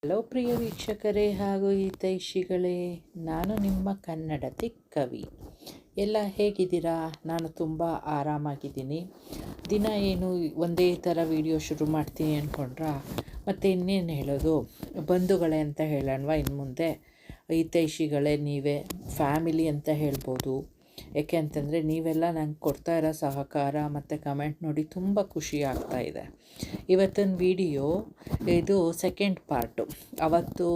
Hello ಪ್ರಿಯ ವೀಕ್ಷಕರೇ ಹಾಗೂ ಹಿತೈಷಿಗಳೇ, ನಾನು ನಿಮ್ಮ ಕನ್ನಡತಿ ಕವಿ. ಎಲ್ಲ ಹೇಗಿದ್ದೀರಾ? ನಾನು ತುಂಬ ಆರಾಮಾಗಿದ್ದೀನಿ. ದಿನ ಏನು ಒಂದೇ ಥರ ವಿಡಿಯೋ ಶುರು ಮಾಡ್ತೀನಿ ಅಂದ್ಕೊಂಡ್ರಾ? ಮತ್ತು ಇನ್ನೇನು ಹೇಳೋದು, ಬಂಧುಗಳೇ ಅಂತ ಹೇಳೋಣವಾ ಇನ್ನು ಮುಂದೆ. ಹಿತೈಷಿಗಳೇ ನೀವೇ, ಫ್ಯಾಮಿಲಿ ಅಂತ ಹೇಳ್ಬೋದು. ಏಕೆ ಅಂತಂದರೆ ನೀವೆಲ್ಲ ನಂಗೆ ಕೊಡ್ತಾ ಇರೋ ಸಹಕಾರ ಮತ್ತು ಕಮೆಂಟ್ ನೋಡಿ ತುಂಬ ಖುಷಿ ಆಗ್ತಾಯಿದೆ. ಇವತ್ತಿನ ವಿಡಿಯೋ ಇದು ಸೆಕೆಂಡ್ ಪಾರ್ಟು. ಅವತ್ತು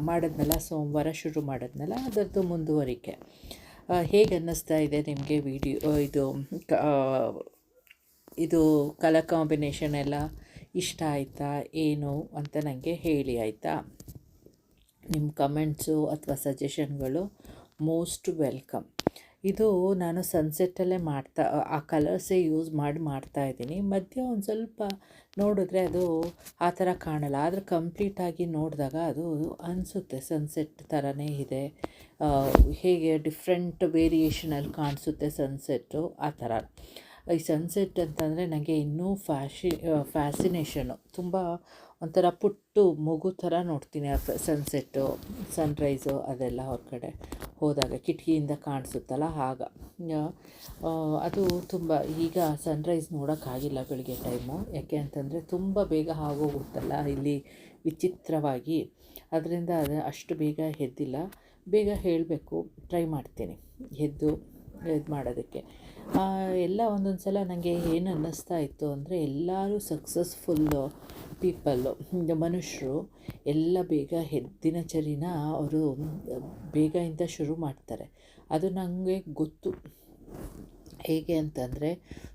ಮಾಡಿದ್ನಲ್ಲ, ಸೋಮವಾರ ಶುರು ಮಾಡಿದ್ನಲ್ಲ, ಅದರದ್ದು ಮುಂದುವರಿಕೆ. ಹೇಗೆ ಅನ್ನಿಸ್ತಾ ಇದೆ ನಿಮಗೆ ವಿಡಿಯೋ? ಇದು ಕಲರ್ ಕಾಂಬಿನೇಷನ್ ಎಲ್ಲ ಇಷ್ಟ ಆಯಿತಾ ಏನು ಅಂತ ನನಗೆ ಹೇಳಿ, ಆಯಿತಾ? ನಿಮ್ಮ ಕಮೆಂಟ್ಸು ಅಥವಾ ಸಜೆಷನ್ಗಳು ಮೋಸ್ಟ್ ವೆಲ್ಕಮ್. ಇದು ನಾನು ಸನ್ಸೆಟ್ಟಲ್ಲೇ ಆ ಕಲರ್ಸೇ ಯೂಸ್ ಮಾಡ್ತಾಯಿದ್ದೀನಿ. ಮಧ್ಯ ಒಂದು ಸ್ವಲ್ಪ ನೋಡಿದ್ರೆ ಅದು ಆ ಥರ ಕಾಣಲ್ಲ, ಆದರೆ ಕಂಪ್ಲೀಟಾಗಿ ನೋಡಿದಾಗ ಅದು ಅನಿಸುತ್ತೆ ಸನ್ಸೆಟ್ ಥರನೇ ಇದೆ. ಹೇಗೆ ಡಿಫ್ರೆಂಟ್ ವೇರಿಯೇಷನಲ್ಲಿ ಕಾಣಿಸುತ್ತೆ ಸನ್ಸೆಟ್ಟು, ಆ ಥರ. ಈ ಸನ್ಸೆಟ್ ಅಂತಂದರೆ ನನಗೆ ಇನ್ನೂ ಫ್ಯಾಸಿನೇಷನು. ತುಂಬ ಒಂಥರ ಪುಟ್ಟು ಮಗು ಥರ ನೋಡ್ತೀನಿ ಆ ಸನ್ಸೆಟ್ಟು, ಸನ್ರೈಸು ಅದೆಲ್ಲ ಹೊರಗಡೆ ಹೋದಾಗ ಕಿಟಕಿಯಿಂದ ಕಾಣಿಸುತ್ತಲ್ಲ ಆಗ. ಅದು ತುಂಬ. ಈಗ ಸನ್ರೈಸ್ ನೋಡೋಕ್ಕಾಗಿಲ್ಲ ಬೆಳಗ್ಗೆ ಟೈಮು, ಯಾಕೆ ಅಂತಂದರೆ ತುಂಬ ಬೇಗ ಆಗೋಗುತ್ತಲ್ಲ ಇಲ್ಲಿ ವಿಚಿತ್ರವಾಗಿ. ಅದರಿಂದ ಅದು ಅಷ್ಟು ಬೇಗ ಎದ್ದಿಲ್ಲ. ಬೇಗ ಹೇಳಬೇಕು, ಟ್ರೈ ಮಾಡ್ತೀನಿ ಎದ್ದು ಇದು ಮಾಡೋದಕ್ಕೆ. ಎಲ್ಲ ಒಂದೊಂದು ಸಲ ನನಗೆ ಏನು ಅನ್ನಿಸ್ತಾ ಇತ್ತು ಅಂದರೆ, ಎಲ್ಲರೂ ಸಕ್ಸಸ್ಫುಲ್ಲು ಪೀಪಲ್ಲು, ಮನುಷ್ಯರು ಎಲ್ಲ ಬೇಗ ದಿನಚರಿನ ಅವರು ಬೇಗದಿಂದ ಶುರು ಮಾಡ್ತಾರೆ. ಅದು ನನಗೆ ಗೊತ್ತು. ಹೇಗೆ ಅಂತಂದರೆ,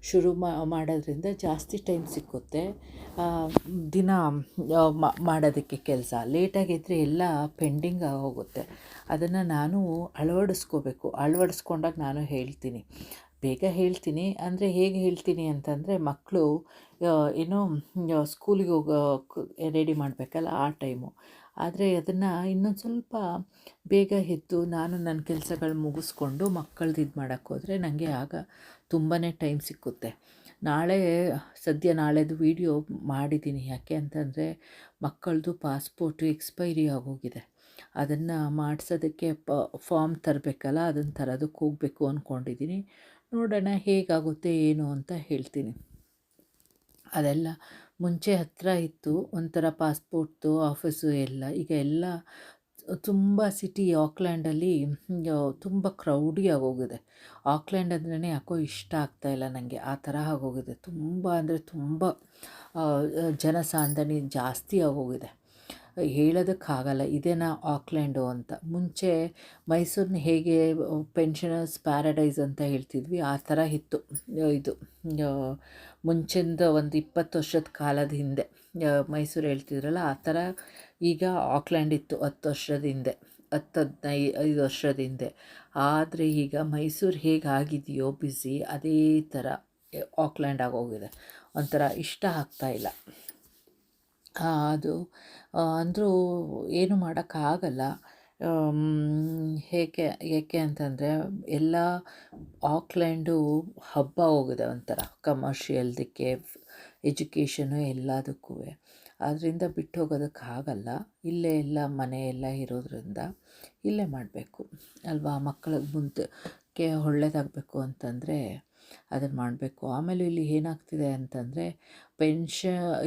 ಶುರು ಮಾಡೋದ್ರಿಂದ ಜಾಸ್ತಿ ಟೈಮ್ ಸಿಕ್ಕುತ್ತೆ ದಿನ ಮಾಡೋದಕ್ಕೆ. ಕೆಲಸ ಲೇಟಾಗಿದ್ದರೆ ಎಲ್ಲ ಪೆಂಡಿಂಗ್ ಆಗೋಗುತ್ತೆ. ಅದನ್ನು ನಾನು ಅಳವಡಿಸ್ಕೊಂಡಾಗ ನಾನು ಹೇಳ್ತೀನಿ, ಬೇಗ ಹೇಳ್ತೀನಿ. ಅಂದರೆ ಹೇಗೆ ಹೇಳ್ತೀನಿ ಅಂತಂದರೆ, ಮಕ್ಕಳು ಏನೋ ಸ್ಕೂಲಿಗೆ ರೆಡಿ ಮಾಡಬೇಕಲ್ಲ ಆ ಟೈಮು. ಆದರೆ ಅದನ್ನು ಇನ್ನೊಂದು ಸ್ವಲ್ಪ ಬೇಗ ಎದ್ದು ನಾನು ನನ್ನ ಕೆಲಸಗಳು ಮುಗಿಸ್ಕೊಂಡು ಮಕ್ಕಳದ್ದು ಇದು ಮಾಡೋಕ್ಕೋದ್ರೆ ನನಗೆ ಆಗ ತುಂಬಾ ಟೈಮ್ ಸಿಕ್ಕುತ್ತೆ. ನಾಳೆದು ವೀಡಿಯೋ ಮಾಡಿದ್ದೀನಿ. ಯಾಕೆ ಅಂತಂದರೆ, ಮಕ್ಕಳದು ಪಾಸ್ಪೋರ್ಟು ಎಕ್ಸ್ಪೈರಿ ಆಗೋಗಿದೆ. ಅದನ್ನು ಮಾಡಿಸೋದಕ್ಕೆ ಫಾರ್ಮ್ ತರಬೇಕಲ್ಲ, ಅದನ್ನು ತರೋದಕ್ಕೆ ಹೋಗಬೇಕು ಅಂದ್ಕೊಂಡಿದ್ದೀನಿ. ನೋಡೋಣ ಹೇಗಾಗುತ್ತೆ ಏನು ಅಂತ ಹೇಳ್ತೀನಿ. ಅದೆಲ್ಲ ಮುಂಚೆ ಹತ್ತಿರ ಇತ್ತು ಒಂಥರ ಪಾಸ್ಪೋರ್ಟ್ದು ಆಫೀಸು ಎಲ್ಲ. ಈಗ ಎಲ್ಲ ತುಂಬ ಸಿಟಿ ಆಕ್ಲ್ಯಾಂಡಲ್ಲಿ ತುಂಬ ಕ್ರೌಡಿ ಆಗೋಗಿದೆ. ಆಕ್ಲ್ಯಾಂಡ್ ಅಂದ್ರೇ ಯಾಕೋ ಇಷ್ಟ ಆಗ್ತಾಯಿಲ್ಲ ನನಗೆ, ಆ ಥರ ಆಗೋಗಿದೆ. ತುಂಬ ಅಂದರೆ ತುಂಬ ಜನಸಾಂದಣಿ ಜಾಸ್ತಿ ಆಗೋಗಿದೆ, ಹೇಳೋದಕ್ಕಾಗಲ್ಲ ಇದೇನಾ ಆಕ್ಲ್ಯಾಂಡು ಅಂತ. ಮುಂಚೆ ಮೈಸೂರನ್ನ ಹೇಗೆ ಪೆನ್ಷನರ್ಸ್ ಪ್ಯಾರಡೈಸ್ ಅಂತ ಹೇಳ್ತಿದ್ವಿ, ಆ ಥರ ಇತ್ತು ಇದು. ಮುಂಚಿಂದ ಒಂದು 20 ವರ್ಷದ ಕಾಲದ ಹಿಂದೆ ಮೈಸೂರು ಹೇಳ್ತಿದ್ರಲ್ಲ, ಆ ಥರ ಈಗ ಆಕ್ಲ್ಯಾಂಡ್ ಇತ್ತು 10 ವರ್ಷದ ಹಿಂದೆ, 10-15 ವರ್ಷದ ಹಿಂದೆ. ಆದರೆ ಈಗ ಮೈಸೂರು ಹೇಗಾಗಿದೆಯೋ ಬ್ಯುಸಿ, ಅದೇ ಥರ ಆಕ್ಲ್ಯಾಂಡ್ ಆಗೋಗಿದೆ. ಒಂಥರ ಇಷ್ಟ ಆಗ್ತಾಯಿಲ್ಲ. ಅದು ಅಂದರೂ ಏನು ಮಾಡೋಕ್ಕಾಗಲ್ಲ. ಏಕೆ ಅಂತಂದರೆ, ಎಲ್ಲ ಆಕ್ಲ್ಯಾಂಡು ಹಬ್ಬ ಹೋಗಿದೆ ಒಂಥರ ಕಮರ್ಷಿಯಲ್ದಕ್ಕೆ, ಎಜುಕೇಷನು ಎಲ್ಲದಕ್ಕೂ. ಅದರಿಂದ ಬಿಟ್ಟು ಹೋಗೋದಕ್ಕಾಗಲ್ಲ. ಇಲ್ಲೇ ಎಲ್ಲ ಮನೆ ಎಲ್ಲ ಇರೋದ್ರಿಂದ ಇಲ್ಲೇ ಮಾಡಬೇಕು ಅಲ್ವಾ. ಮಕ್ಕಳಿಗೆ ಮುಂದಕ್ಕೆ ಒಳ್ಳೆಯದಾಗಬೇಕು ಅಂತಂದರೆ ಅದನ್ನು ಮಾಡಬೇಕು. ಆಮೇಲೆ ಇಲ್ಲಿ ಏನಾಗ್ತಿದೆ ಅಂತಂದರೆ,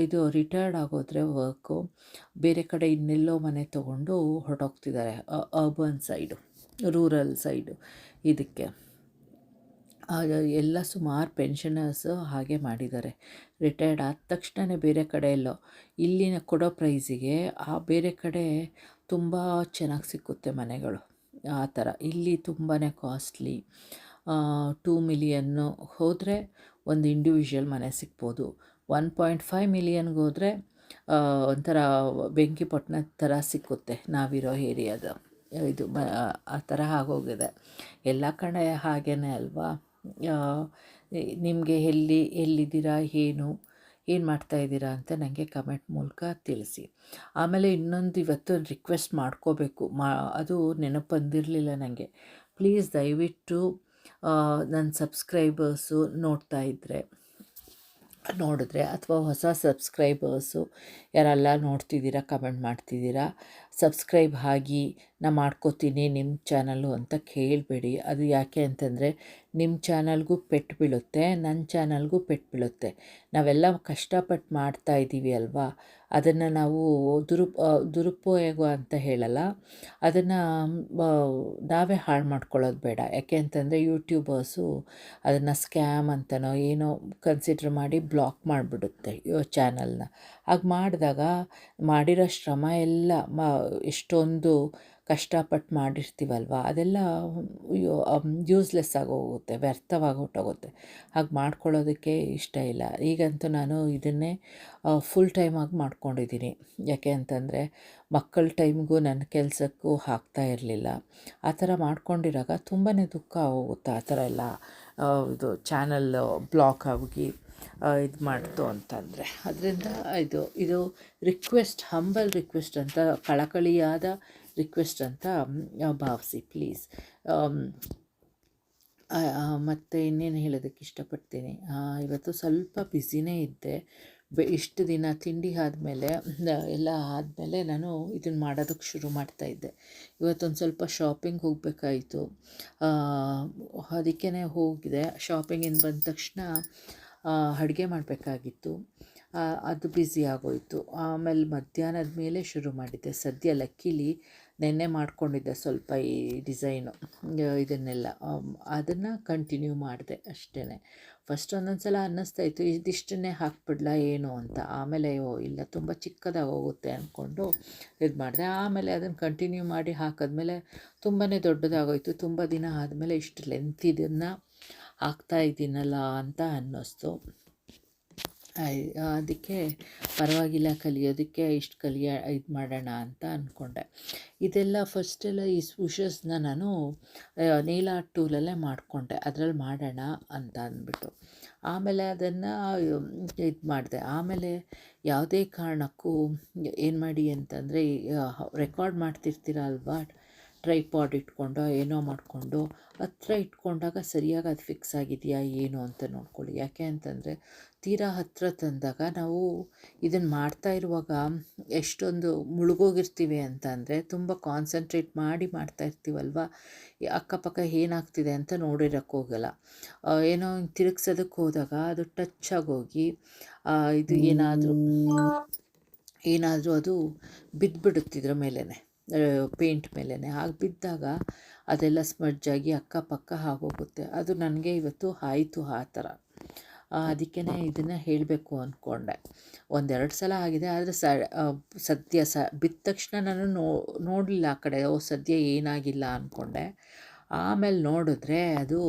ಇದು ರಿಟೈರ್ಡ್ ಆಗೋದ್ರೆ ವರ್ಕು ಬೇರೆ ಕಡೆ ಇನ್ನೆಲ್ಲೋ ಮನೆ ತೊಗೊಂಡು ಹೊರಟೋಗ್ತಿದ್ದಾರೆ, ಅರ್ಬನ್ ಸೈಡು, ರೂರಲ್ ಸೈಡು. ಇದಕ್ಕೆ ಎಲ್ಲ ಸುಮಾರು ಪೆನ್ಷನರ್ಸು ಹಾಗೆ ಮಾಡಿದ್ದಾರೆ. ರಿಟೈರ್ಡ್ ಆದ ತಕ್ಷಣ ಬೇರೆ ಕಡೆ ಎಲ್ಲೋ, ಇಲ್ಲಿನ ಕೊಡೋ ಪ್ರೈಸಿಗೆ ಆ ಬೇರೆ ಕಡೆ ತುಂಬ ಚೆನ್ನಾಗಿ ಸಿಕ್ಕುತ್ತೆ ಮನೆಗಳು. ಆ ಥರ ಇಲ್ಲಿ ತುಂಬಾ ಕಾಸ್ಟ್ಲಿ. 2 ಮಿಲಿಯನ್ನು ಹೋದರೆ ಒಂದು ಇಂಡಿವಿಜುವಲ್ ಮನೆ ಸಿಗ್ಬೋದು. 1.5 ಮಿಲಿಯನ್ಗೆ ಹೋದರೆ ಒಂಥರ ಬೆಂಕಿಪಟ್ಟಣ ಥರ ಸಿಕ್ಕುತ್ತೆ ನಾವಿರೋ ಏರಿಯಾದ ಇದು. ಆ ಥರ ಆಗೋಗಿದೆ ಎಲ್ಲ ಕಡೆ, ಹಾಗೇ ಅಲ್ವಾ. ನಿಮಗೆ ಎಲ್ಲಿದ್ದೀರಾ, ಏನು ಮಾಡ್ತಾಯಿದ್ದೀರಾ ಅಂತ ನನಗೆ ಕಮೆಂಟ್ ಮೂಲಕ ತಿಳಿಸಿ. ಆಮೇಲೆ ಇನ್ನೊಂದು ಇವತ್ತು ರಿಕ್ವೆಸ್ಟ್ ಮಾಡ್ಕೋಬೇಕು, ಅದು ನೆನಪು ಬಂದಿರಲಿಲ್ಲ ನನಗೆ. ಪ್ಲೀಸ್ ದಯವಿಟ್ಟು ನನ್ನ ಸಬ್ಸ್ಕ್ರೈಬರ್ಸು ನೋಡ್ತಾ ಇದ್ದರೆ ನೋಡಿದ್ರೆ, ಅಥವಾ ಹೊಸ ಸಬ್ಸ್ಕ್ರೈಬರ್ಸು ಯಾರೆಲ್ಲ ನೋಡ್ತಿದ್ದೀರಾ, ಕಮೆಂಟ್ ಮಾಡ್ತಿದ್ದೀರಾ, ಸಬ್ಸ್ಕ್ರೈಬ್ ಆಗಿ ನಾ ಮಾಡ್ಕೋತೀನಿ ನಿಮ್ಮ ಚಾನಲ್ಲು ಅಂತ ಕೇಳಬೇಡಿ. ಅದು ಯಾಕೆ ಅಂತಂದರೆ ನಿಮ್ಮ ಚಾನಲ್ಗೂ ಪೆಟ್ಟು ಬೀಳುತ್ತೆ, ನನ್ನ ಚಾನಲ್ಗೂ ಪೆಟ್ಟು ಬೀಳುತ್ತೆ. ನಾವೆಲ್ಲ ಕಷ್ಟಪಟ್ಟು ಮಾಡ್ತಾ ಇದ್ದೀವಿ ಅಲ್ವಾ, ಅದನ್ನು ನಾವು ದುರುಪಯೋಗ ಅಂತ ಹೇಳಲ್ಲ, ಅದನ್ನು ನಾವೇ ಹಾಳು ಮಾಡ್ಕೊಳ್ಳೋದು ಬೇಡ. ಯಾಕೆ ಅಂತಂದರೆ ಯೂಟ್ಯೂಬರ್ಸು ಅದನ್ನು ಸ್ಕ್ಯಾಮ್ ಅಂತನೋ ಏನೋ ಕನ್ಸಿಡ್ರ್ ಮಾಡಿ ಬ್ಲಾಕ್ ಮಾಡಿಬಿಡುತ್ತೆ ಚಾನಲ್ನ. ಹಾಗೆ ಮಾಡಿದಾಗ ಮಾಡಿರೋ ಶ್ರಮ ಎಲ್ಲ ಎಷ್ಟೊಂದು ಕಷ್ಟಪಟ್ಟು ಮಾಡಿರ್ತೀವಲ್ವ, ಅದೆಲ್ಲ ಯೂಸ್ಲೆಸ್ ಆಗೋಗುತ್ತೆ, ವ್ಯರ್ಥವಾಗಿ ಹೊರ್ಟೋಗುತ್ತೆ. ಹಾಗೆ ಮಾಡ್ಕೊಳ್ಳೋದಕ್ಕೆ ಇಷ್ಟ ಇಲ್ಲ. ಈಗಂತೂ ನಾನು ಇದನ್ನೇ ಫುಲ್ ಟೈಮಾಗಿ ಮಾಡ್ಕೊಂಡಿದ್ದೀನಿ. ಯಾಕೆ ಅಂತಂದರೆ ಮಕ್ಕಳ ಟೈಮ್ಗೂ ನನ್ನ ಕೆಲಸಕ್ಕೂ ಆಗ್ತಾ ಇರಲಿಲ್ಲ. ಆ ಥರ ಮಾಡ್ಕೊಂಡಿರಾಗ ತುಂಬಾ ದುಃಖ ಆಗೋಗುತ್ತೆ. ಆ ಥರ ಎಲ್ಲ ಇದು ಚಾನಲ್ ಬ್ಲಾಕ್ ಆಗಿ ಇದು ಮಾಡ್ತು ಅಂತಂದರೆ. ಅದರಿಂದ ಇದು ರಿಕ್ವೆಸ್ಟ್, ಹಂಬಲ್ ರಿಕ್ವೆಸ್ಟ್ ಅಂತ, ಕಳಕಳಿಯಾದ ರಿಕ್ವೆಸ್ಟ್ ಅಂತ ಭಾವಿಸಿ ಪ್ಲೀಸ್. ಮತ್ತು ಇನ್ನೇನು ಹೇಳೋದಕ್ಕೆ ಇಷ್ಟಪಡ್ತೀನಿ, ಇವತ್ತು ಸ್ವಲ್ಪ ಬ್ಯುಸಿನೇ ಇದ್ದೆ. ಇಷ್ಟು ದಿನ ತಿಂಡಿ ಆದಮೇಲೆ ಎಲ್ಲ ಆದಮೇಲೆ ನಾನು ಇದನ್ನು ಮಾಡೋದಕ್ಕೆ ಶುರು ಮಾಡ್ತಾಯಿದ್ದೆ. ಇವತ್ತೊಂದು ಸ್ವಲ್ಪ ಶಾಪಿಂಗ್ ಹೋಗಬೇಕಾಯಿತು, ಅದಕ್ಕೇ ಹೋಗಿದೆ. ಶಾಪಿಂಗಿಂದ ಬಂದ ತಕ್ಷಣ ಅಡುಗೆ ಮಾಡಬೇಕಾಗಿತ್ತು, ಅದು ಬ್ಯುಸಿ ಆಗೋಯಿತು. ಆಮೇಲೆ ಮಧ್ಯಾಹ್ನದ ಮೇಲೆ ಶುರು ಮಾಡಿದ್ದೆ. ಸದ್ಯ ಲಕ್ಕಿಲಿ ನೆನ್ನೆ ಮಾಡ್ಕೊಂಡಿದ್ದೆ ಸ್ವಲ್ಪ ಈ ಡಿಸೈನು ಇದನ್ನೆಲ್ಲ, ಅದನ್ನು ಕಂಟಿನ್ಯೂ ಮಾಡಿದೆ ಅಷ್ಟೇ. ಫಸ್ಟ್ ಒಂದೊಂದು ಸಲ ಅನ್ನಿಸ್ತಾಯಿತ್ತು ಇದಿಷ್ಟನ್ನೇ ಹಾಕ್ಬಿಡ್ಲಾ ಏನು ಅಂತ. ಆಮೇಲೆ ಇಲ್ಲ, ತುಂಬ ಚಿಕ್ಕದಾಗಿ ಹೋಗುತ್ತೆ ಅಂದ್ಕೊಂಡು ಇದು ಮಾಡಿದೆ. ಆಮೇಲೆ ಅದನ್ನು ಕಂಟಿನ್ಯೂ ಮಾಡಿ ಹಾಕಿದ್ಮೇಲೆ ತುಂಬಾ ದೊಡ್ಡದಾಗೋಯಿತು. ತುಂಬ ದಿನ ಆದಮೇಲೆ ಇಷ್ಟು ಲೆಂತ್ ಇದನ್ನು ಹಾಕ್ತಾಯಿದ್ದೀನಲ್ಲ ಅಂತ ಅನ್ನಿಸ್ತು. ಅದಕ್ಕೆ ಪರವಾಗಿಲ್ಲ, ಕಲಿಯೋದಕ್ಕೆ ಇಷ್ಟು ಇದು ಮಾಡೋಣ ಅಂತ ಅಂದ್ಕೊಂಡೆ. ಇದೆಲ್ಲ ಫಸ್ಟೆಲ್ಲ ಈ ಸ್ವಿಷಸ್ನ ನಾನು ನೇಲ್ ಆರ್ಟ್ ಟೂಲಲ್ಲೇ ಮಾಡಿಕೊಂಡೆ, ಅದರಲ್ಲಿ ಮಾಡೋಣ ಅಂತ ಅಂದ್ಬಿಟ್ಟು. ಆಮೇಲೆ ಅದನ್ನು ಇದು ಮಾಡಿದೆ. ಆಮೇಲೆ ಯಾವುದೇ ಕಾರಣಕ್ಕೂ ಏನು ಮಾಡಿ ಅಂತಂದರೆ, ರೆಕಾರ್ಡ್ ಮಾಡ್ತಿರ್ತೀರ ಅಲ್ವಾ, ಟ್ರೈಪಾಡ್ ಇಟ್ಕೊಂಡು ಏನೋ ಮಾಡಿಕೊಂಡು ಹತ್ರ ಇಟ್ಕೊಂಡಾಗ ಸರಿಯಾಗಿ ಅದು ಫಿಕ್ಸ್ ಆಗಿದೆಯಾ ಏನು ಅಂತ ನೋಡ್ಕೊಳ್ಳಿ. ಯಾಕೆ ಅಂತಂದರೆ ತೀರಾ ಹತ್ತಿರ ತಂದಾಗ ನಾವು ಇದನ್ನು ಮಾಡ್ತಾ ಇರುವಾಗ ಎಷ್ಟೊಂದು ಮುಳುಗೋಗಿರ್ತೀವಿ ಅಂತಂದರೆ, ತುಂಬ ಕಾನ್ಸಂಟ್ರೇಟ್ ಮಾಡಿ ಮಾಡ್ತಾ ಇರ್ತೀವಲ್ವ, ಅಕ್ಕಪಕ್ಕ ಏನಾಗ್ತಿದೆ ಅಂತ ನೋಡಿರೋಕ್ಕೆ ಹೋಗಲ್ಲ. ಏನೋ ತಿರುಗ್ಸೋದಕ್ಕೆ ಹೋದಾಗ ಅದು ಟಚ್ ಆಗೋಗಿ ಇದು ಏನಾದರೂ ಅದು ಬಿದ್ದುಬಿಡುತ್ತಿದ್ರ ಮೇಲೇ, ಪೇಂಟ್ ಮೇಲೇ. ಹಾಗೆ ಬಿದ್ದಾಗ ಅದೆಲ್ಲ ಸ್ಮಡ್ಜಾಗಿ ಅಕ್ಕಪಕ್ಕ ಆಗೋಗುತ್ತೆ. ಅದು ನನಗೆ ಇವತ್ತು ಆಯಿತು ಆ ಥರ. ಅದಕ್ಕೇ ಇದನ್ನು ಹೇಳಬೇಕು ಅಂದ್ಕೊಂಡೆ. ಒಂದೆರಡು ಸಲ ಆಗಿದೆ, ಆದರೆ ಸದ್ಯ ಬಿದ್ದ ತಕ್ಷಣ ನಾನು ನೋಡಲಿಲ್ಲ ಆ ಕಡೆ, ಸದ್ಯ ಏನಾಗಿಲ್ಲ ಅಂದ್ಕೊಂಡೆ. ಆಮೇಲೆ ನೋಡಿದ್ರೆ ಅದು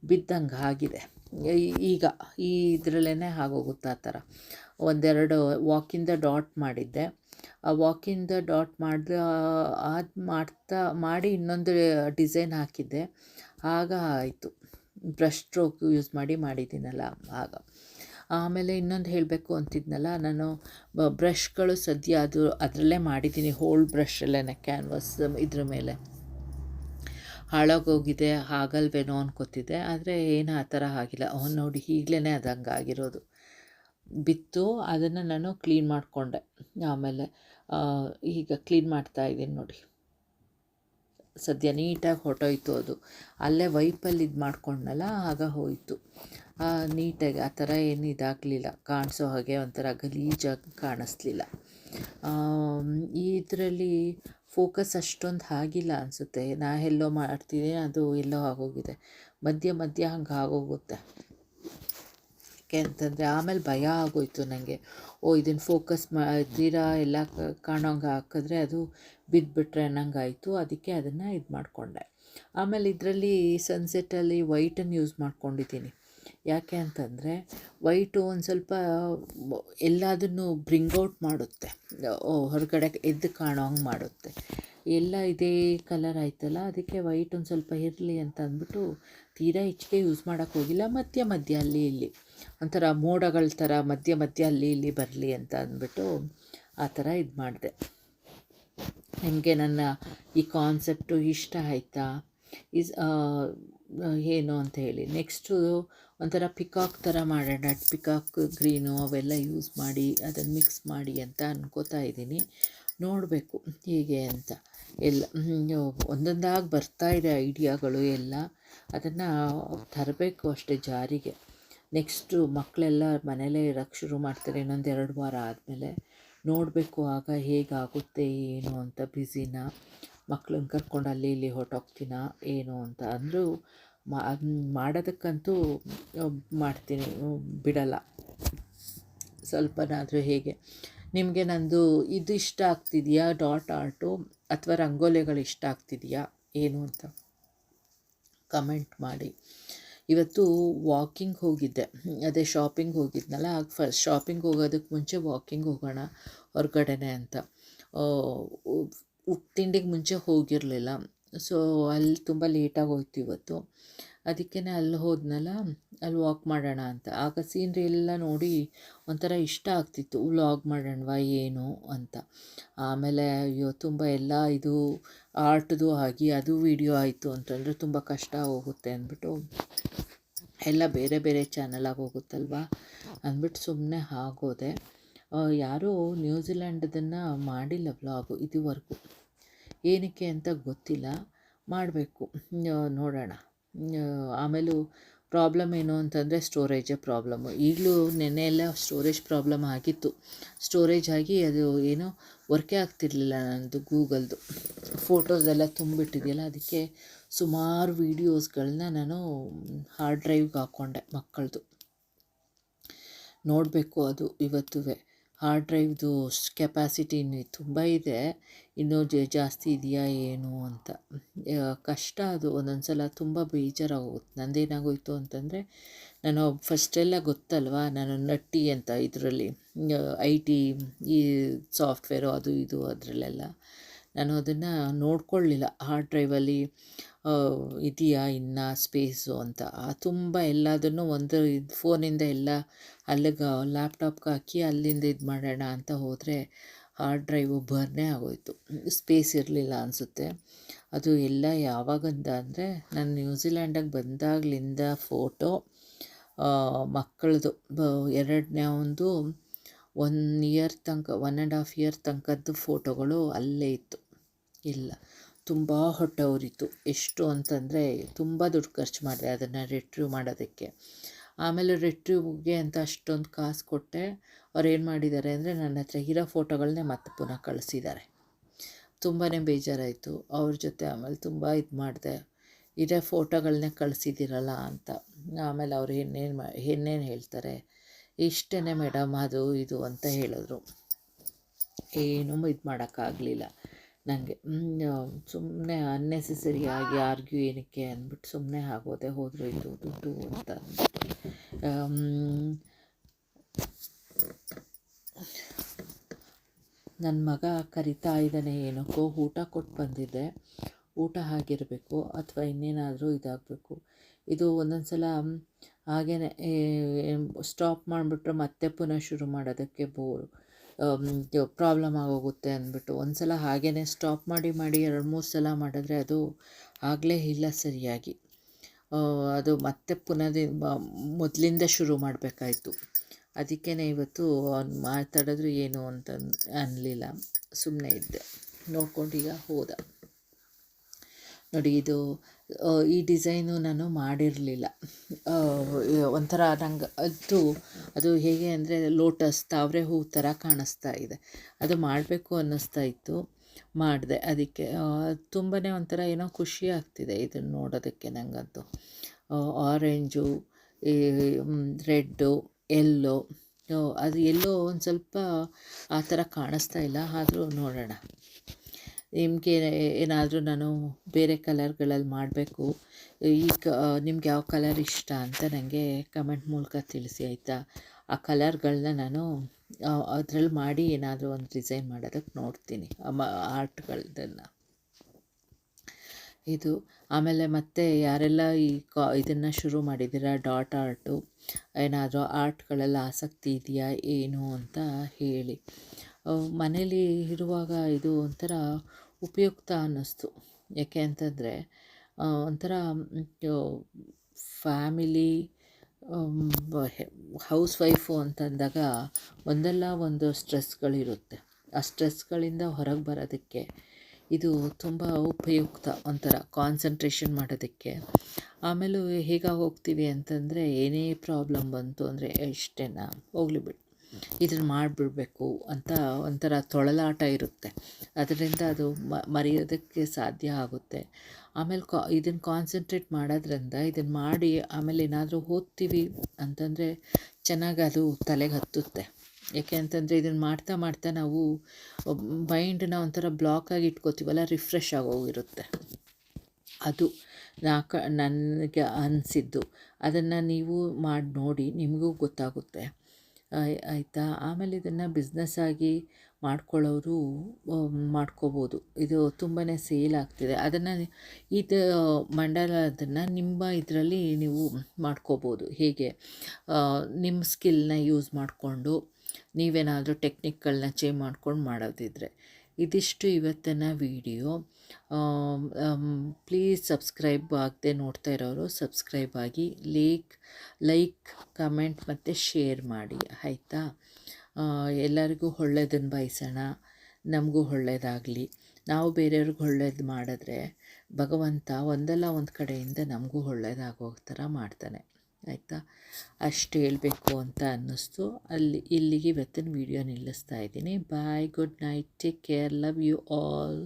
ಬಿದ್ದಂಗೆ ಆಗಿದೆ. ಈಗ ಈ ಇದರಲ್ಲೇ ಆಗೋಗುತ್ತೆ ಆ ಥರ. ಒಂದೆರಡು ವಾಕಿಂದ ಡಾಟ್ ಮಾಡಿದ್ದೆ. ಆ ವಾಕಿಂದ ಡಾಟ್ ಮಾಡಿ ಇನ್ನೊಂದು ಡಿಸೈನ್ ಹಾಕಿದ್ದೆ, ಆಗ ಆಯಿತು. ಬ್ರಷ್ ಸ್ಟ್ರೋಕ್ ಯೂಸ್ ಮಾಡಿದ್ದೀನಲ್ಲ ಆಗ. ಆಮೇಲೆ ಇನ್ನೊಂದು ಹೇಳಬೇಕು ಅಂತಿದ್ನಲ್ಲ, ನಾನು ಬ್ರಷ್ಗಳು ಸದ್ಯ ಅದರಲ್ಲೇ ಮಾಡಿದ್ದೀನಿ, ಹೋಲ್ಡ್ ಬ್ರಷಲ್ಲೇ ಕ್ಯಾನ್ವಾಸ್ ಇದ್ರ ಮೇಲೆ. ಹಾಳಾಗೋಗಿದೆ, ಆಗಲ್ವೇನೋ ಅನ್ಕೋತಿದ್ದೆ, ಆದರೆ ಏನೂ ಆ ಥರ ಆಗಿಲ್ಲ. ನೋಡಿ ಈಗಲೇ ಅದು ಹಂಗಾಗಿರೋದು. ಬಿತ್ತು, ಅದನ್ನು ನಾನು ಕ್ಲೀನ್ ಮಾಡಿಕೊಂಡೆ. ಆಮೇಲೆ ಈಗ ಕ್ಲೀನ್ ಮಾಡ್ತಾಯಿದ್ದೀನಿ ನೋಡಿ. ಸದ್ಯ ನೀಟಾಗಿ ಹೊರಟೋಯ್ತು ಅದು. ಅಲ್ಲೇ ವೈಪಲ್ಲಿ ಇದು ಮಾಡ್ಕೊಂಡನಲ್ಲ, ಆಗ ಹೋಯಿತು ನೀಟಾಗಿ. ಆ ಥರ ಏನು ಇದಾಗಲಿಲ್ಲ, ಕಾಣಿಸೋ ಹಾಗೆ ಒಂಥರ ಗಲೀಜಾಗಿ ಕಾಣಿಸ್ಲಿಲ್ಲ. ಇದರಲ್ಲಿ ಫೋಕಸ್ ಅಷ್ಟೊಂದು ಆಗಿಲ್ಲ ಅನಿಸುತ್ತೆ. ನಾ ಎಲ್ಲೋ ಮಾಡ್ತೀನಿ, ಅದು ಎಲ್ಲೋ ಆಗೋಗಿದೆ. ಮಧ್ಯ ಹಂಗೆ ಆಗೋಗುತ್ತೆ. ಯಾಕೆ ಅಂತಂದರೆ ಆಮೇಲೆ ಭಯ ಆಗೋಯ್ತು ನನಗೆ. ಇದನ್ನು ಫೋಕಸ್ ತೀರಾ ಎಲ್ಲ ಕಾಣೋಂಗೆ ಹಾಕಿದ್ರೆ ಅದು ಬಿದ್ದುಬಿಟ್ರೆ ಅನ್ನಂಗಾಯಿತು. ಅದಕ್ಕೆ ಅದನ್ನು ಇದು ಮಾಡಿಕೊಂಡೆ. ಆಮೇಲೆ ಇದರಲ್ಲಿ ಸನ್ಸೆಟ್ಟಲ್ಲಿ ವೈಟನ್ನು ಯೂಸ್ ಮಾಡ್ಕೊಂಡಿದ್ದೀನಿ. ಯಾಕೆ ಅಂತಂದರೆ ವೈಟು ಒಂದು ಸ್ವಲ್ಪ ಎಲ್ಲದನ್ನು ಬ್ರಿಂಗೌಟ್ ಮಾಡುತ್ತೆ, ಹೊರಗಡೆ ಎದ್ದು ಕಾಣೋ ಹಂಗೆ ಮಾಡುತ್ತೆ. ಎಲ್ಲ ಇದೇ ಕಲರ್ ಆಯ್ತಲ್ಲ, ಅದಕ್ಕೆ ವೈಟ್ ಒಂದು ಸ್ವಲ್ಪ ಇರಲಿ ಅಂತ ಅಂದ್ಬಿಟ್ಟು ತೀರಾ ಹೆಚ್ಚಿಗೆ ಯೂಸ್ ಮಾಡೋಕ್ಕೆ ಹೋಗಿಲ್ಲ. ಮಧ್ಯ ಅಲ್ಲಿ ಇಲ್ಲಿ ಒಂಥರ ಮೋಡಗಳ ಥರ ಮಧ್ಯ ಅಲ್ಲಿ ಇಲ್ಲಿ ಬರಲಿ ಅಂತ ಅಂದ್ಬಿಟ್ಟು ಆ ಥರ ಇದು ಮಾಡಿದೆ. ನಿಮಗೆ ನನ್ನ ಈ ಕಾನ್ಸೆಪ್ಟು ಇಷ್ಟ ಆಯಿತಾ? ಏನು ಅಂತ ಹೇಳಿ. ನೆಕ್ಸ್ಟು ಒಂಥರ ಪಿಕಾಕ್ ಥರ ಮಾಡೋಣ, ಪಿಕಾಕ್ ಗ್ರೀನು ಅವೆಲ್ಲ ಯೂಸ್ ಮಾಡಿ ಅದನ್ನು ಮಿಕ್ಸ್ ಮಾಡಿ ಅಂತ ಅನ್ಕೋತಾ ಇದ್ದೀನಿ. ನೋಡಬೇಕು ಹೀಗೆ ಅಂತ ಎಲ್ಲ ಒಂದೊಂದಾಗಿ ಬರ್ತಾಯಿದೆ ಐಡಿಯಾಗಳು ಎಲ್ಲ. ಅದನ್ನು ತರಬೇಕು ಅಷ್ಟೇ ಜಾರಿಗೆ. ನೆಕ್ಸ್ಟು ಮಕ್ಕಳೆಲ್ಲ ಮನೇಲೇ ಇರೋಕ್ಕೆ ಶುರು ಮಾಡ್ತಾರೆ ಇನ್ನೊಂದು 2 ವಾರ ಆದಮೇಲೆ. ನೋಡಬೇಕು ಆಗ ಹೇಗಾಗುತ್ತೆ ಏನು ಅಂತ. ಬ್ಯುಸಿನ ಮಕ್ಳನ್ನ ಕರ್ಕೊಂಡು ಅಲ್ಲಿ ಇಲ್ಲಿ ಹೊರಟೋಗ್ತೀನ ಏನು ಅಂತ. ಅಂದರೂ ಮಾಡೋದಕ್ಕಂತೂ ಮಾಡ್ತೀನಿ, ಬಿಡಲ್ಲ ಸ್ವಲ್ಪನಾದರೂ. ಹೇಗೆ ನಿಮಗೆ ನಂದು ಇದು ಇಷ್ಟ ಆಗ್ತಿದೆಯಾ ಡಾಟ್ ಆರ್ಟು ಅಥವಾ ರಂಗೋಲಿಗಳು ಇಷ್ಟ ಆಗ್ತಿದೆಯಾ ಏನು ಅಂತ ಕಮೆಂಟ್ ಮಾಡಿ. ಇವತ್ತು ವಾಕಿಂಗ್ ಹೋಗಿದ್ದೆ, ಅದೇ ಶಾಪಿಂಗ್ ಹೋಗಿದ್ನಲ್ಲ. ಆಗ ಫಸ್ಟ್ ಶಾಪಿಂಗ್ ಹೋಗೋದಕ್ಕೆ ಮುಂಚೆ ವಾಕಿಂಗ್ ಹೋಗೋಣ ಹೊರಗಡೆನೆ ಅಂತ. ತಿಂಡಿಗೆ ಮುಂಚೆ ಹೋಗಿರಲಿಲ್ಲ. ಸೊ ಅಲ್ಲಿ ತುಂಬ ಲೇಟಾಗಿ ಹೋಯ್ತು ಇವತ್ತು. ಅದಕ್ಕೇ ಅಲ್ಲಿ ಹೋದ್ನಲ್ಲ, ಅಲ್ಲಿ ವಾಕ್ ಮಾಡೋಣ ಅಂತ. ಆಗ ಸೀನ್ರಿ ಎಲ್ಲ ನೋಡಿ ಒಂಥರ ಇಷ್ಟ ಆಗ್ತಿತ್ತು, ವ್ಲಾಗ್ ಮಾಡೋಣವಾ ಏನು ಅಂತ. ಆಮೇಲೆ ಅಯ್ಯೋ ತುಂಬ ಎಲ್ಲ ಇದು ಆರ್ಟ್ದು ಆಗಿ ಅದು ವಿಡಿಯೋ ಆಯಿತು ಅಂತಂದರೆ ತುಂಬ ಕಷ್ಟ ಹೋಗುತ್ತೆ ಅಂದ್ಬಿಟ್ಟು, ಎಲ್ಲ ಬೇರೆ ಬೇರೆ ಚಾನಲಾಗಿ ಹೋಗುತ್ತಲ್ವ ಅಂದ್ಬಿಟ್ಟು ಸುಮ್ಮನೆ ಆಗೋದೆ. ಯಾರೂ ನ್ಯೂಜಿಲ್ಯಾಂಡದನ್ನು ಮಾಡಿಲ್ಲ ವ್ಲಾಗು ಇದುವರೆಗೂ, ಏನಕ್ಕೆ ಅಂತ ಗೊತ್ತಿಲ್ಲ. ಮಾಡಬೇಕು, ನೋಡೋಣ. ಆಮೇಲೂ ಪ್ರಾಬ್ಲಮ್ ಏನು ಅಂತಂದರೆ ಸ್ಟೋರೇಜೇ ಪ್ರಾಬ್ಲಮ್ಮು. ಈಗಲೂ ನೆನ್ನೆ ಎಲ್ಲ ಸ್ಟೋರೇಜ್ ಪ್ರಾಬ್ಲಮ್ ಆಗಿತ್ತು. ಸ್ಟೋರೇಜ್ ಆಗಿ ಅದು ಏನೋ ವರ್ಕೇ ಆಗ್ತಿರ್ಲಿಲ್ಲ ನನ್ನದು ಗೂಗಲ್ದು. ಫೋಟೋಸ್ ಎಲ್ಲ ತುಂಬಿಟ್ಟಿದೆಯಲ್ಲ, ಅದಕ್ಕೆ ಸುಮಾರು ವೀಡಿಯೋಸ್ಗಳನ್ನ ನಾನು ಹಾರ್ಡ್ ಡ್ರೈವ್ಗೆ ಹಾಕ್ಕೊಂಡೆ ಮಕ್ಕಳದು. ನೋಡಬೇಕು ಅದು ಇವತ್ತುವೆ. ಹಾರ್ಡ್ ಡ್ರೈವ್ದು ಕೆಪಾಸಿಟಿ ತುಂಬ ಇದೆ, ಇನ್ನೂ ಜಾಸ್ತಿ ಇದೆಯಾ ಏನು ಅಂತ. ಕಷ್ಟ ಅದು. ಒಂದೊಂದು ಸಲ ತುಂಬ ಬೇಜಾರಾಗೋಗುತ್ತೆ. ನಂದೇನಾಗೋಯಿತು ಅಂತಂದರೆ, ನಾನು ಫಸ್ಟೆಲ್ಲ ಗೊತ್ತಲ್ವ, ನಾನು ನಟ್ಟಿ ಅಂತ ಇದರಲ್ಲಿ IT ಈ ಸಾಫ್ಟ್ವೇರು ಅದು ಇದು ಅದರಲ್ಲೆಲ್ಲ ನಾನು ಅದನ್ನು ನೋಡ್ಕೊಳ್ಳಿಲ್ಲ. ಹಾರ್ಡ್ ಡ್ರೈವಲ್ಲಿ ಇದೆಯಾ ಇನ್ನು ಸ್ಪೇಸು ಅಂತ. ತುಂಬ ಎಲ್ಲದನ್ನು ಒಂದು ಫೋನಿಂದ ಎಲ್ಲ ಅಲ್ಲಿಗೆ ಲ್ಯಾಪ್ಟಾಪ್ಗೆ ಹಾಕಿ ಅಲ್ಲಿಂದ ಇದು ಮಾಡೋಣ ಅಂತ ಹೋದರೆ ಹಾರ್ಡ್ ಡ್ರೈವು ಬರ್ನೇ ಆಗೋಯಿತು. ಸ್ಪೇಸ್ ಇರಲಿಲ್ಲ ಅನಿಸುತ್ತೆ. ಅದು ಎಲ್ಲ ಯಾವಾಗಂದ ಅಂದರೆ, ನಾನು ನ್ಯೂಜಿಲ್ಯಾಂಡಿಗೆ ಬಂದಾಗಲಿಂದ ಫೋಟೋ ಮಕ್ಕಳದು ಎರಡನೇ ಒಂದು 1 ಇಯರ್ ತನಕ 1.5 ಇಯರ್ ತನಕದ್ದು ಫೋಟೋಗಳು ಅಲ್ಲೇ ಇತ್ತು. ಇಲ್ಲ, ತುಂಬ ಹೊಟ್ಟೆ ಉರಿತು. ಎಷ್ಟು ಅಂತಂದರೆ ತುಂಬ ದುಡ್ಡು ಖರ್ಚು ಮಾಡಿದೆ ಅದನ್ನು ರಿಟ್ರೀವ್ ಮಾಡೋದಕ್ಕೆ. ಆಮೇಲೆ ರಿಟ್ರೀವ್ಗೆ ಅಂತ ಅಷ್ಟೊಂದು ಕಾಸು ಕೊಟ್ಟೆ. ಅವ್ರು ಏನು ಮಾಡಿದ್ದಾರೆ ಅಂದರೆ, ನನ್ನ ಹತ್ರ ಇರೋ ಫೋಟೋಗಳನ್ನೇ ಮತ್ತೆ ಪುನಃ ಕಳಿಸಿದ್ದಾರೆ. ತುಂಬಾ ಬೇಜಾರಾಯಿತು ಅವ್ರ ಜೊತೆ. ಆಮೇಲೆ ತುಂಬ ಇದು ಮಾಡಿದೆ, ಇರೋ ಫೋಟೋಗಳನ್ನೇ ಕಳಿಸಿದ್ದೀರಲ್ಲ ಅಂತ. ಆಮೇಲೆ ಅವ್ರು ಏನೇನು ಹೇಳ್ತಾರೆ, ಇಷ್ಟೇ ಮೇಡಮ್ ಅದು ಇದು ಅಂತ ಹೇಳಿದ್ರು. ಏನೂ ಇದು ಮಾಡೋಕ್ಕಾಗಲಿಲ್ಲ ನನಗೆ. ಸುಮ್ಮನೆ ಅನ್ನೆಸೆಸರಿಯಾಗಿ ಆರ್ಗ್ಯೂ ಏನಕ್ಕೆ ಅಂದ್ಬಿಟ್ಟು ಸುಮ್ಮನೆ ಆಗೋದೆ. ಹೋದರೂ ಇದು ದುಡ್ಡು ಅಂತ ಅಂದ್ಬಿಟ್ಟು. ನನ್ನ ಮಗ ಕರಿತಾ ಇದ್ದಾನೆ ಏನಕ್ಕೋ. ಊಟ ಕೊಟ್ಟು ಬಂದಿದ್ದೆ. ಊಟ ಆಗಿರಬೇಕು ಅಥವಾ ಇನ್ನೇನಾದರೂ ಇದಾಗಬೇಕು. ಇದು ಒಂದೊಂದು ಸಲ ಹಾಗೇ ಸ್ಟಾಪ್ ಮಾಡಿಬಿಟ್ರೆ ಮತ್ತೆ ಪುನಃ ಶುರು ಮಾಡೋದಕ್ಕೆ ಪ್ರಾಬ್ಲಮ್ ಆಗೋಗುತ್ತೆ ಅಂದ್ಬಿಟ್ಟು ಒಂದು ಸಲ ಹಾಗೇ ಸ್ಟಾಪ್ ಮಾಡಿ 2-3 ಸಲ ಮಾಡಿದ್ರೆ ಅದು ಆಗಲೇ ಇಲ್ಲ ಸರಿಯಾಗಿ. ಅದು ಮತ್ತೆ ಪುನಃ ಮೊದಲಿಂದ ಶುರು ಮಾಡಬೇಕಾಯ್ತು. ಅದಕ್ಕೇ ಇವತ್ತು ಅವ್ನು ಮಾತಾಡಿದ್ರು ಏನು ಅಂತ ಅನ್ನಲಿಲ್ಲ, ಸುಮ್ಮನೆ ಇದ್ದೆ. ನೋಡ್ಕೊಂಡು ಈಗ ಹೋದ. ನೋಡಿ, ಇದು ಈ ಡಿಸೈನು ನಾನು ಮಾಡಿರಲಿಲ್ಲ. ಒಂಥರ ನಂಗೆ ಅದು ಹೇಗೆ ಅಂದರೆ ಲೋಟಸ್ ತಾವರೆ ಹೂ ಥರ ಕಾಣಿಸ್ತಾ ಇದೆ. ಅದು ಮಾಡಬೇಕು ಅನ್ನಿಸ್ತಾ ಇತ್ತು, ಮಾಡಿದೆ. ಅದಕ್ಕೆ ತುಂಬಾ ಒಂಥರ ಏನೋ ಖುಷಿ ಆಗ್ತಿದೆ ಇದನ್ನು ನೋಡೋದಕ್ಕೆ ನನಗಂತೂ. ಆರೆಂಜು, ರೆಡ್ಡು, ಎಲ್ಲೋ. ಅದು ಎಲ್ಲೋ ಒಂದು ಸ್ವಲ್ಪ ಆ ಥರ ಕಾಣಿಸ್ತಾ ಇಲ್ಲ, ಆದರೂ ನೋಡೋಣ. ನಿಮಗೆ ಏನಾದರೂ ನಾನು ಬೇರೆ ಕಲರ್ಗಳಲ್ಲಿ ಮಾಡಬೇಕು, ನಿಮ್ಗೆ ಯಾವ ಕಲರ್ ಇಷ್ಟ ಅಂತ ನನಗೆ ಕಮೆಂಟ್ ಮೂಲಕ ತಿಳಿಸಿ, ಆಯಿತಾ? ಆ ಕಲರ್ಗಳನ್ನ ನಾನು ಅದರಲ್ಲಿ ಮಾಡಿ ಏನಾದರೂ ಒಂದು ಡಿಸೈನ್ ಮಾಡೋದಕ್ಕೆ ನೋಡ್ತೀನಿ, ಆರ್ಟ್ಗಳದನ್ನು. ಇದು ಆಮೇಲೆ ಮತ್ತೆ ಯಾರೆಲ್ಲ ಇದನ್ನು ಶುರು ಮಾಡಿದ್ದೀರಾ ಡಾಟ್ ಆರ್ಟು, ಏನಾದರೂ ಆರ್ಟ್ಗಳೆಲ್ಲ ಆಸಕ್ತಿ ಇದೆಯಾ ಏನು ಅಂತ ಹೇಳಿ. ಮನೇಲಿ ಇರುವಾಗ ಇದು ಒಂಥರ ಉಪಯುಕ್ತ ಅನ್ನಿಸ್ತು. ಯಾಕೆ ಅಂತಂದರೆ ಒಂಥರ ಫ್ಯಾಮಿಲಿ ಹೌಸ್ ವೈಫು ಅಂತಂದಾಗ ಒಂದಲ್ಲ ಒಂದು ಸ್ಟ್ರೆಸ್ಗಳಿರುತ್ತೆ. ಆ ಸ್ಟ್ರೆಸ್ಗಳಿಂದ ಹೊರಗೆ ಬರೋದಕ್ಕೆ ಇದು ತುಂಬ ಉಪಯುಕ್ತ, ಒಂಥರ ಕಾನ್ಸಂಟ್ರೇಷನ್ ಮಾಡೋದಕ್ಕೆ. ಆಮೇಲೂ ಹೇಗೆ ಹೋಗ್ತೀವಿ ಅಂತಂದರೆ, ಏನೇ ಪ್ರಾಬ್ಲಮ್ ಬಂತು ಅಂದರೆ ಇಷ್ಟೇನಾ ಹೋಗ್ಲಿ ಬಿಡು, ಇದನ್ನು ಮಾಡಿಬಿಡ್ಬೇಕು ಅಂತ ಒಂಥರ ತೊಳಲಾಟ ಇರುತ್ತೆ. ಅದರಿಂದ ಅದು ಮರೆಯೋದಕ್ಕೆ ಸಾಧ್ಯ ಆಗುತ್ತೆ. ಆಮೇಲೆ ಇದನ್ನು ಕಾನ್ಸಂಟ್ರೇಟ್ ಮಾಡೋದ್ರಿಂದ ಇದನ್ನು ಮಾಡಿ ಆಮೇಲೆ ಏನಾದರೂ ಓದ್ತೀವಿ ಅಂತಂದರೆ ಚೆನ್ನಾಗಿ ಅದು ತಲೆಗೆ ಹತ್ತುತ್ತೆ. ಏಕೆ ಅಂತಂದರೆ ಇದನ್ನು ಮಾಡ್ತಾ ಮಾಡ್ತಾ ನಾವು ಮೈಂಡನ್ನ ಒಂಥರ ಬ್ಲಾಕಾಗಿ ಇಟ್ಕೋತೀವಲ್ಲ, ರಿಫ್ರೆಶ್ ಆಗೋಗಿರುತ್ತೆ. ಅದು ನನಗೆ ಅನಿಸಿದ್ದು. ಅದನ್ನು ನೀವು ಮಾಡಿ ನೋಡಿ, ನಿಮಗೂ ಗೊತ್ತಾಗುತ್ತೆ. ಆಯಿತಾ. ಆಮೇಲೆ ಇದನ್ನು ಬಿಸ್ನೆಸ್ಸಾಗಿ ಮಾಡ್ಕೊಳ್ಳೋರು ಮಾಡ್ಕೋಬೋದು. ಇದು ತುಂಬಾ ಸೇಲ್ ಆಗ್ತಿದೆ. ಅದನ್ನು ಇದು ಅದನ್ನು ನಿಮ್ಮ ಇದರಲ್ಲಿ ನೀವು ಮಾಡ್ಕೋಬೋದು. ಹೇಗೆ ನಿಮ್ಮ ಸ್ಕಿಲ್ನ ಯೂಸ್ ಮಾಡಿಕೊಂಡು ನೀವೇನಾದರೂ ಟೆಕ್ನಿಕ್ಗಳನ್ನ ಚೇಂಜ್ ಮಾಡ್ಕೊಂಡು ಮಾಡೋದಿದ್ರೆ. ಇದಿಷ್ಟು ಇವತ್ತಿನ ವಿಡಿಯೋ. ಪ್ಲೀಸ್ ಸಬ್ಸ್ಕ್ರೈಬ್ ಆಗದೆ ನೋಡ್ತಾ ಇರೋರು ಸಬ್ಸ್ಕ್ರೈಬ್ ಆಗಿ, ಲೈಕ್ ಕಮೆಂಟ್ ಮತ್ತು ಶೇರ್ ಮಾಡಿ, ಆಯಿತಾ. ಎಲ್ಲರಿಗೂ ಒಳ್ಳೆಯದನ್ನು ಬಯಸೋಣ, ನಮಗೂ ಒಳ್ಳೆಯದಾಗಲಿ. ನಾವು ಬೇರೆಯವ್ರಿಗೆ ಒಳ್ಳೇದು ಮಾಡಿದ್ರೆ ಭಗವಂತ ಒಂದಲ್ಲ ಒಂದು ಕಡೆಯಿಂದ ನಮಗೂ ಒಳ್ಳೆಯದಾಗೋ ಥರ ಮಾಡ್ತಾನೆ, ಆಯಿತಾ. ಅಷ್ಟು ಹೇಳಬೇಕು ಅಂತ ಅನ್ನಿಸ್ತು. ಇಲ್ಲಿಗೆ ಇವತ್ತಿನ ವಿಡಿಯೋ ನಿಲ್ಲಿಸ್ತಾ ಇದ್ದೀನಿ. Bye, good night, take care, love you all.